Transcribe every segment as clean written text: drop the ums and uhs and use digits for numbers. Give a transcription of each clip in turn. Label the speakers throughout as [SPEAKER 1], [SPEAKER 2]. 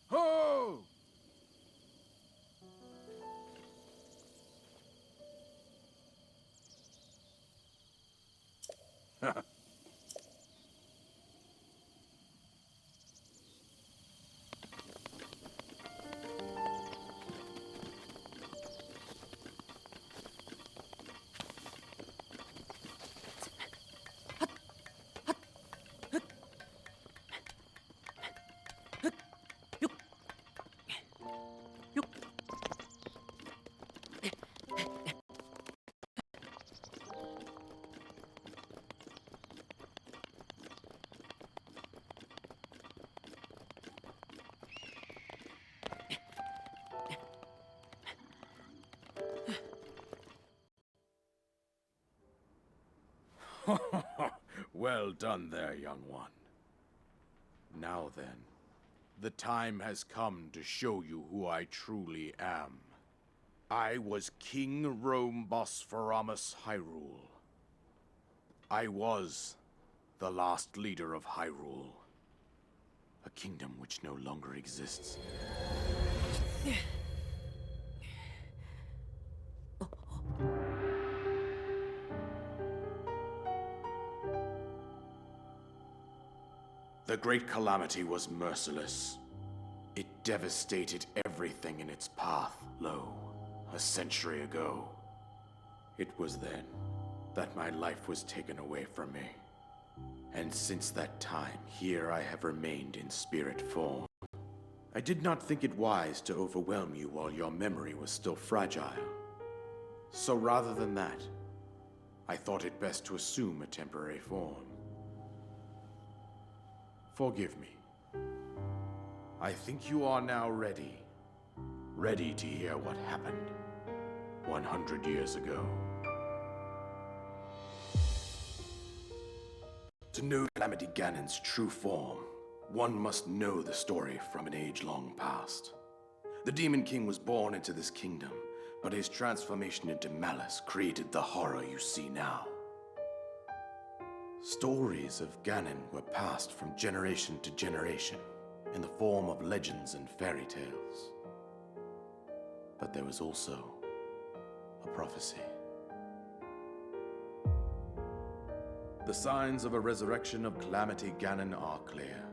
[SPEAKER 1] Ho! Well done there, young one. Now then, the time has come to show you who I truly am. I was King Rome Bosphoramus Hyrule. I was the last leader of Hyrule, a kingdom which no longer exists. The Great Calamity was merciless. It devastated everything in its path, a century ago. It was then that my life was taken away from me. And since that time, here I have remained in spirit form. I did not think it wise to overwhelm you while your memory was still fragile. So rather than that, I thought it best to assume a temporary form. Forgive me. I think you are now ready. Ready to hear what happened 100 years ago. To know Calamity Ganon's true form, one must know the story from an age long past. The Demon King was born into this kingdom, but his transformation into malice created the horror you see now. Stories of Ganon were passed from generation to generation in the form of legends and fairy tales. But there was also a prophecy. The signs of a resurrection of Calamity Ganon are clear,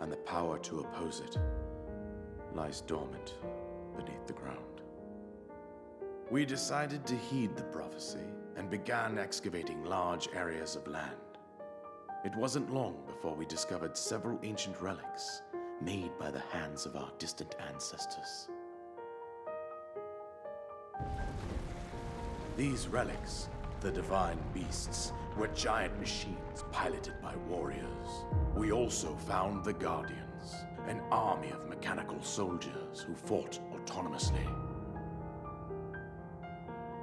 [SPEAKER 1] and the power to oppose it lies dormant beneath the ground. We decided to heed the prophecy and began excavating large areas of land. It wasn't long before we discovered several ancient relics made by the hands of our distant ancestors. These relics, the divine beasts, were giant machines piloted by warriors. We also found the Guardians, an army of mechanical soldiers who fought autonomously.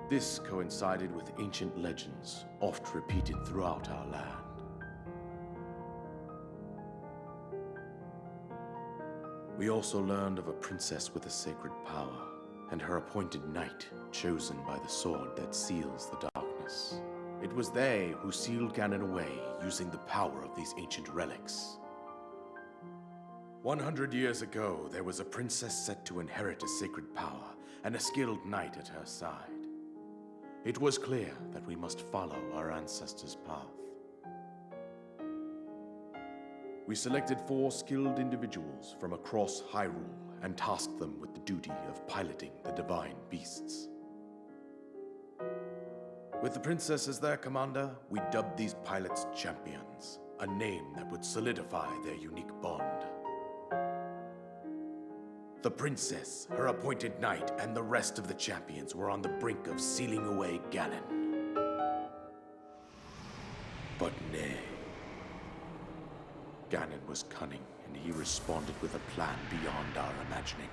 [SPEAKER 1] This coincided with ancient legends, oft repeated throughout our land. We also learned of a princess with a sacred power, and her appointed knight, chosen by the sword that seals the darkness. It was they who sealed Ganon away using the power of these ancient relics. 100 years ago, there was a princess set to inherit a sacred power and a skilled knight at her side. It was clear that we must follow our ancestors' path. We selected 4 skilled individuals from across Hyrule and tasked them with the duty of piloting the divine beasts. With the princess as their commander, we dubbed these pilots champions, a name that would solidify their unique bond. The princess, her appointed knight, and the rest of the champions were on the brink of sealing away Ganon. But nay. Ganon was cunning, and he responded with a plan beyond our imagining.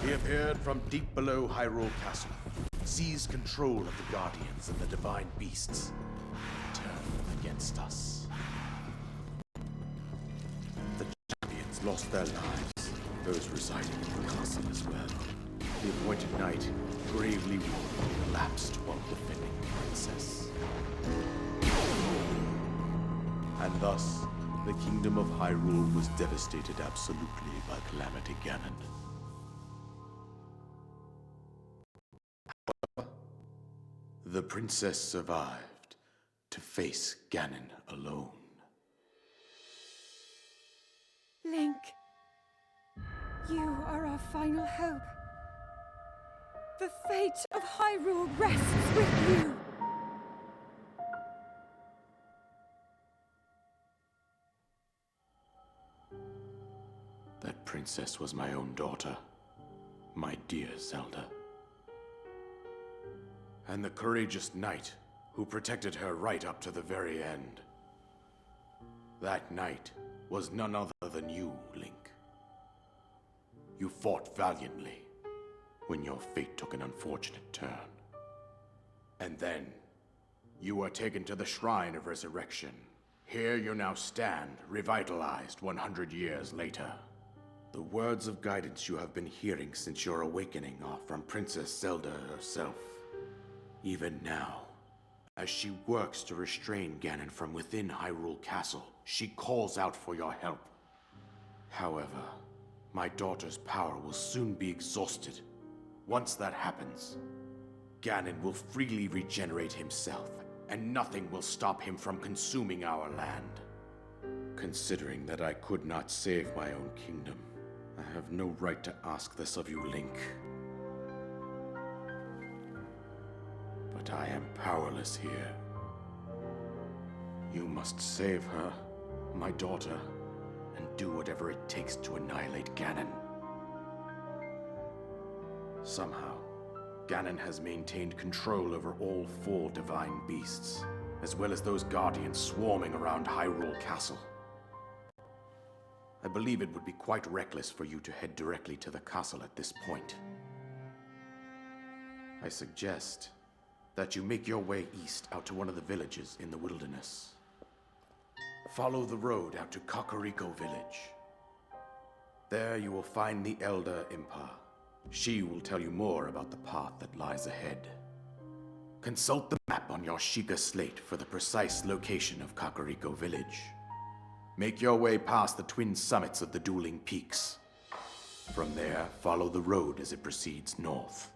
[SPEAKER 1] He appeared from deep below Hyrule Castle, seized control of the Guardians and the divine beasts, and turned them against us. The champions lost their lives, those residing in the castle as well. The appointed knight, gravely wounded, collapsed while defending the princess. And thus, the kingdom of Hyrule was devastated absolutely by Calamity Ganon. The princess survived to face Ganon alone.
[SPEAKER 2] Link, you are our final hope. The fate of Hyrule rests with you.
[SPEAKER 1] That princess was my own daughter, my dear Zelda. And the courageous knight who protected her right up to the very end. That knight was none other than you, Link. You fought valiantly when your fate took an unfortunate turn. And then, you were taken to the Shrine of Resurrection. Here you now stand, revitalized 100 years later. The words of guidance you have been hearing since your awakening are from Princess Zelda herself. Even now, as she works to restrain Ganon from within Hyrule Castle, she calls out for your help. However, my daughter's power will soon be exhausted. Once that happens, Ganon will freely regenerate himself, and nothing will stop him from consuming our land. Considering that I could not save my own kingdom, I have no right to ask this of you, Link. But I am powerless here. You must save her, my daughter, and do whatever it takes to annihilate Ganon. Somehow, Ganon has maintained control over all 4 divine beasts, as well as those guardians swarming around Hyrule Castle. I believe it would be quite reckless for you to head directly to the castle at this point. I suggest that you make your way east out to one of the villages in the wilderness. Follow the road out to Kakariko Village. There you will find the Elder Impa. She will tell you more about the path that lies ahead. Consult the map on your Sheikah slate for the precise location of Kakariko Village. Make your way past the twin summits of the dueling peaks. From there, follow the road as it proceeds north.